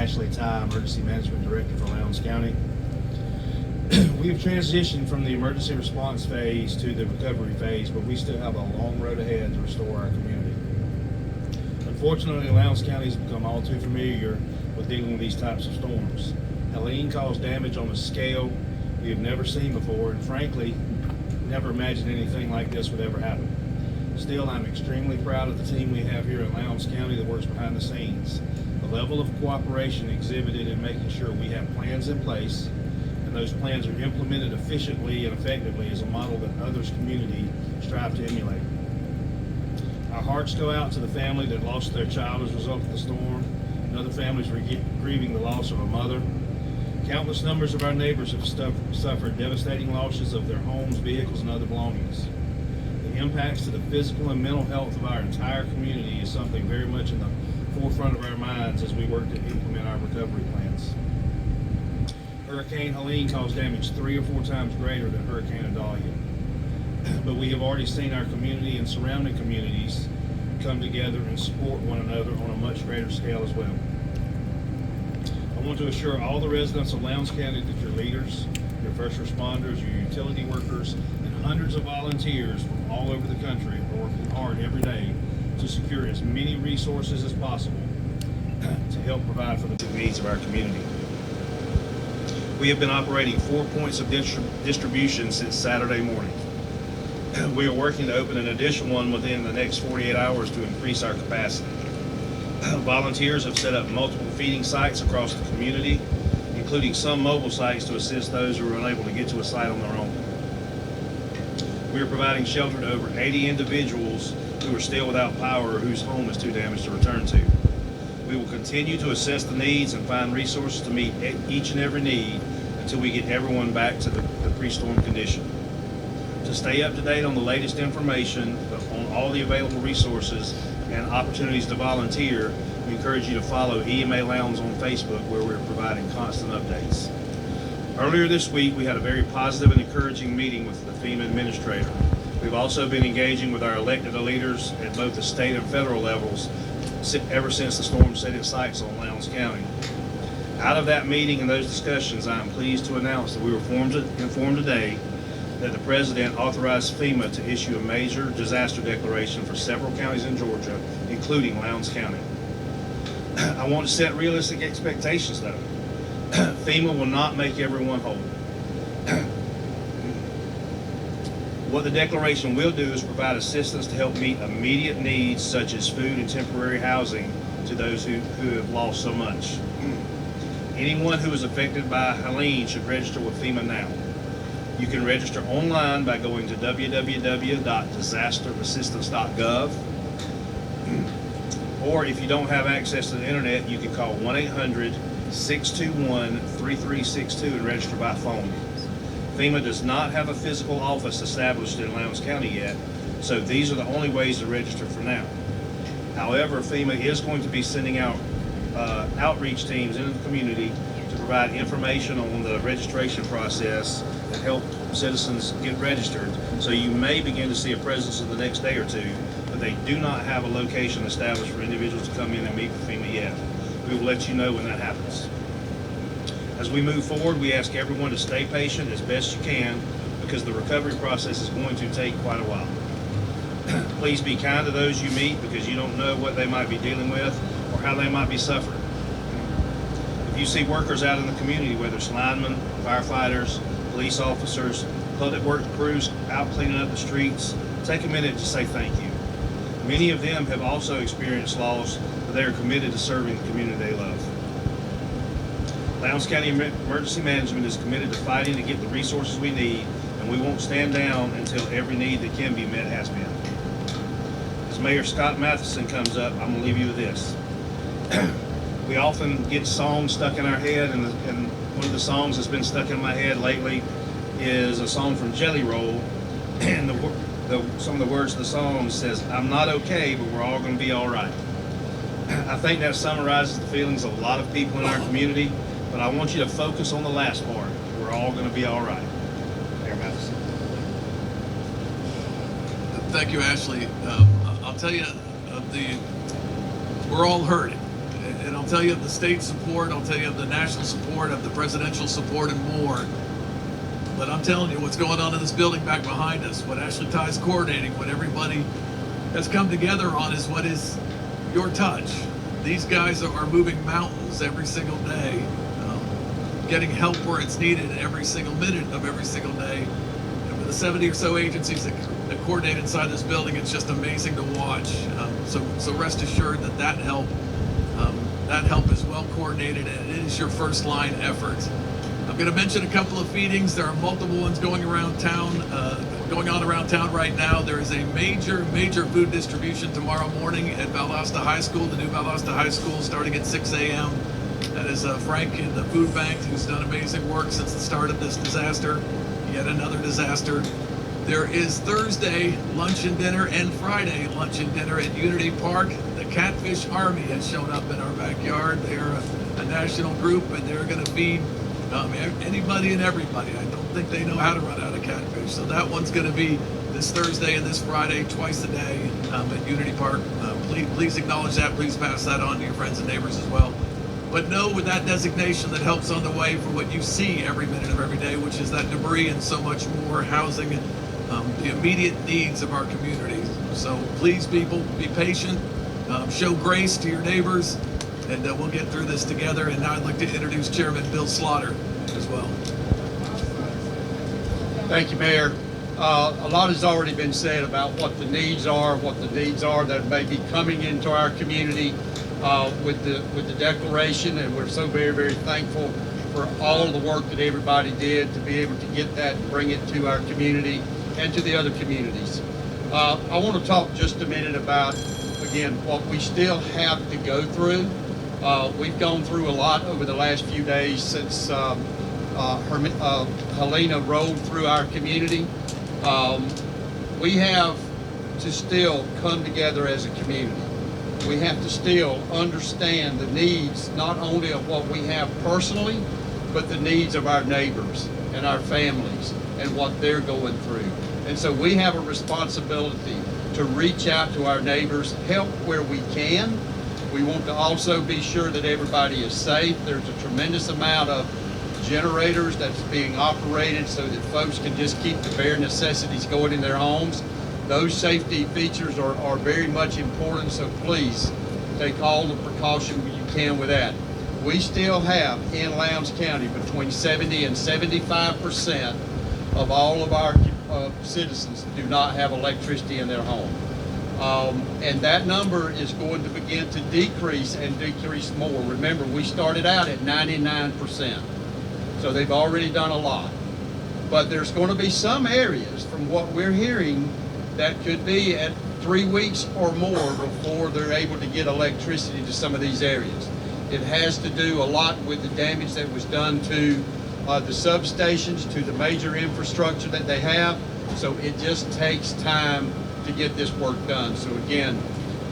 Ashley Ty, Emergency Management Director for Lowndes County. We have transitioned from the emergency response phase to the recovery phase, but we still have a long road ahead to restore our community. Unfortunately, Lowndes County has become all too familiar with dealing with these types of storms. Helene caused damage on a scale we have never seen before, and frankly, never imagined anything like this would ever happen. Still, I'm extremely proud of the team we have here in Lowndes County that works behind the scenes. The level of cooperation exhibited in making sure we have plans in place and those plans are implemented efficiently and effectively is a model that others community strive to emulate. Our hearts go out to the family that lost their child as a result of the storm, and other families grieving the loss of a mother. Countless numbers of our neighbors have suffered devastating losses of their homes, vehicles, and other belongings. The impacts to the physical and mental health of our entire community is something very much in the forefront of our minds as we work to implement our recovery plans. Hurricane Helene caused damage 3 or 4 times greater than Hurricane Idalia. But we have already seen our community and surrounding communities come together and support one another on a much greater scale as well. I want to assure all the residents of Lowndes County that your leaders, your first responders, your utility workers, and hundreds of volunteers from all over the country are working hard every day to secure as many resources as possible to help provide for the needs of our community. We have been operating 4 points of distribution since Saturday morning. We are working to open an additional one within the next 48 hours to increase our capacity. Volunteers have set up multiple feeding sites across the community, including some mobile sites to assist those who are unable to get to a site on their own. We are providing shelter to over 80 individuals who are still without power or whose home is too damaged to return to. We will continue to assess the needs and find resources to meet each and every need until we get everyone back to the pre-storm condition. To stay up to date on the latest information on all the available resources and opportunities to volunteer, we encourage you to follow EMA Lowndes on Facebook, where we're providing constant updates. Earlier this week, we had a very positive and encouraging meeting with the FEMA administrator. We've also been engaging with our elected leaders at both the state and federal levels ever since the storm set its sights on Lowndes County. Out of that meeting and those discussions, I am pleased to announce that we were informed today that the President authorized FEMA to issue a major disaster declaration for several counties in Georgia, including Lowndes County. I want to set realistic expectations, though. FEMA will not make everyone whole. What the declaration will do is provide assistance to help meet immediate needs such as food and temporary housing to those who have lost so much. Anyone who is affected by Helene should register with FEMA now. You can register online by going to www.disasterassistance.gov. Or if you don't have access to the internet, you can call 1-800-621-3362 and register by phone. FEMA does not have a physical office established in Lowndes County yet, so these are the only ways to register for now. However, FEMA is going to be sending out outreach teams into the community to provide information on the registration process and help citizens get registered. So you may begin to see a presence in the next day or two, but they do not have a location established for individuals to come in and meet with FEMA yet. We will let you know when that happens. As we move forward, we ask everyone to stay patient as best you can because the recovery process is going to take quite a while. Please be kind to those you meet because you don't know what they might be dealing with or how they might be suffering. If you see workers out in the community, whether it's linemen, firefighters, police officers, public works crews out cleaning up the streets, take a minute to say thank you. Many of them have also experienced loss, but they are committed to serving the community they love. Lowndes County Emergency Management is committed to fighting to get the resources we need, and we won't stand down until every need that can be met has been. As Mayor Scott Matheson comes up, I'm going to leave you with this. We often get songs stuck in our head, and one of the songs that's been stuck in my head lately is a song from Jelly Roll, and some of the words of the song says, "I'm not okay, but we're all going to be all right." I think that summarizes the feelings of a lot of people in our community, but I want you to focus on the last part. We're all going to be all right. Mayor Matheson. Thank you, Ashley. I'll tell you, we're all hurting, And I'll tell you of the state support, I'll tell you of the national support, of the presidential support, and more. But I'm telling you, what's going on in this building back behind us, what Ashley Ty's coordinating, what everybody has come together on is what is your touch. These guys are moving mountains every single day, getting help where it's needed every single minute of every single day. And with the 70 or so agencies that coordinate inside this building, it's just amazing to watch. So rest assured that help is well coordinated, and it is your first line effort. I'm going to mention a couple of feedings. There are multiple ones going around town, going on around town right now. There is a major food distribution tomorrow morning at Valdosta High School, the new Valdosta High School, starting at 6 a.m. That is Frank in the food bank, who's done amazing work since the start of this disaster. Yet another disaster. There is Thursday lunch and dinner and Friday lunch and dinner at Unity Park. The Catfish Army has shown up in our backyard. They're a national group, and they're going to feed anybody and everybody. I don't think they know how to run out of catfish. So that one's going to be this Thursday and this Friday, twice a day at Unity Park. Please acknowledge that. Please pass that on to your friends and neighbors as well. But know with that designation that helps on the way for what you see every minute of every day, which is that debris and so much more, housing, the immediate needs of our communities. So please, people, be patient, show grace to your neighbors, and we'll get through this together. And now I'd like to introduce Chairman Bill Slaughter as well. Thank you, Mayor. A lot has already been said about what the needs are that may be coming into our community with the declaration, and we're so very thankful for all the work that everybody did to be able to get that and bring it to our community and to the other communities. I want to talk just a minute about, again, what we still have to go through. We've gone through a lot over the last few days since Helene rolled through our community. We have to still come together as a community. We have to still understand the needs, not only of what we have personally, but the needs of our neighbors and our families and what they're going through. And so we have a responsibility to reach out to our neighbors, help where we can. We want to also be sure that everybody is safe. There's a tremendous amount of generators that's being operated so that folks can just keep the bare necessities going in their homes. Those safety features are very much important, so please take all the precaution you can with that. We still have in Lowndes County between 70 and 75% of all of our citizens do not have electricity in their home. And that number is going to begin to decrease and decrease more. Remember, we started out at 99%, so they've already done a lot. But there's going to be some areas, from what we're hearing, that could be at 3 weeks or more before they're able to get electricity to some of these areas. It has to do a lot with the damage that was done to the substations, to the major infrastructure that they have. So it just takes time to get this work done. So again,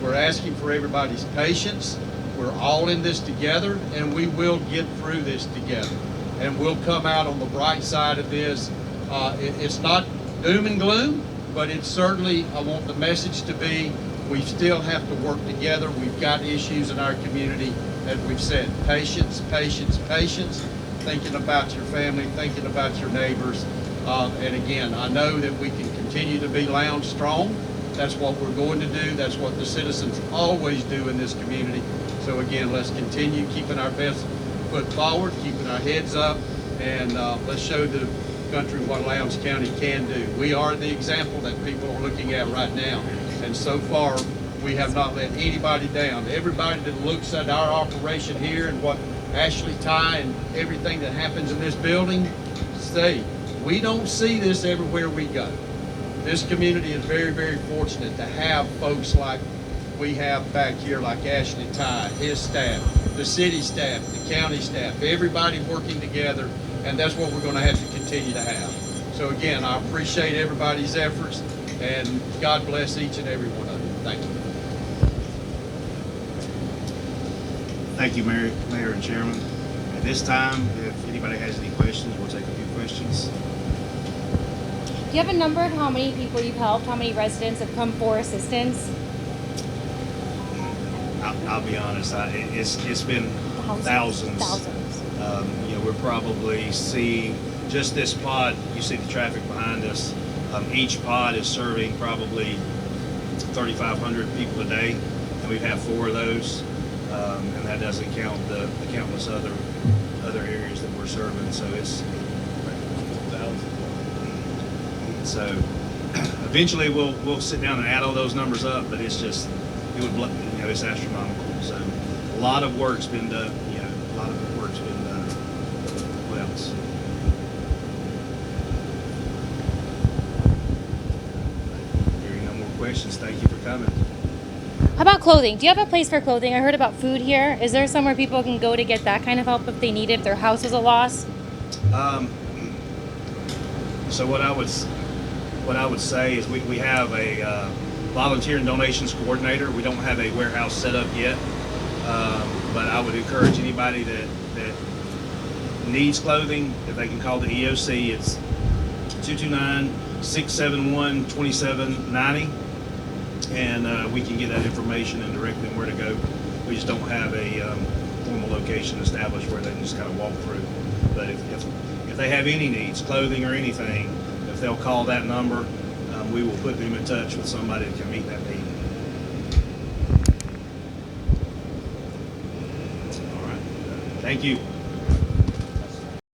we're asking for everybody's patience. We're all in this together, and we will get through this together. And we'll come out on the bright side of this. It's not doom and gloom, but it's certainly, I want the message to be, we still have to work together. We've got issues in our community, as we've said, patience, patience, patience, thinking about your family, thinking about your neighbors. And again, I know that we can continue to be Lowndes strong. That's what we're going to do. That's what the citizens always do in this community. So again, let's continue keeping our best foot forward, keeping our heads up, and let's show the country what Lowndes County can do. We are the example that people are looking at right now. And so far, we have not let anybody down. Everybody that looks at our operation here and what Ashley Ty and everything that happens in this building say, we don't see this everywhere we go. This community is very fortunate to have folks like we have back here, like Ashley Ty, his staff, the city staff, the county staff, everybody working together, and that's what we're going to have to continue to have. So again, I appreciate everybody's efforts, and God bless each and every one of you. Thank you. Thank you, Mayor and Chairman. At this time, if anybody has any questions, we'll take a few questions. Do you have a number of how many people you've helped, how many residents have come for assistance? I'll be honest, it's been thousands. We're probably seeing just this pod. You see the traffic behind us. Each pod is serving probably 3,500 people a day, and we have 4 of those, and that doesn't count the countless other areas that we're serving. So it's so eventually we'll sit down and add all those numbers up, but it's just it's astronomical. So a lot of work's been done. A lot of work's been done. What else? Hearing no more questions, thank you for coming. How about clothing? Do you have a place for clothing? I heard about food here. Is there somewhere people can go to get that kind of help if they need it, if their house was a loss? So what I would say is we have a volunteer and donations coordinator. We don't have a warehouse set up yet, but I would encourage anybody that needs clothing, if they can call the EOC. It's 229-671-2790, and we can get that information and direct them where to go. We just don't have a formal location established where they can just kind of walk through. But if they have any needs, clothing or anything, if they'll call that number, we will put them in touch with somebody that can meet that need. All right. Thank you.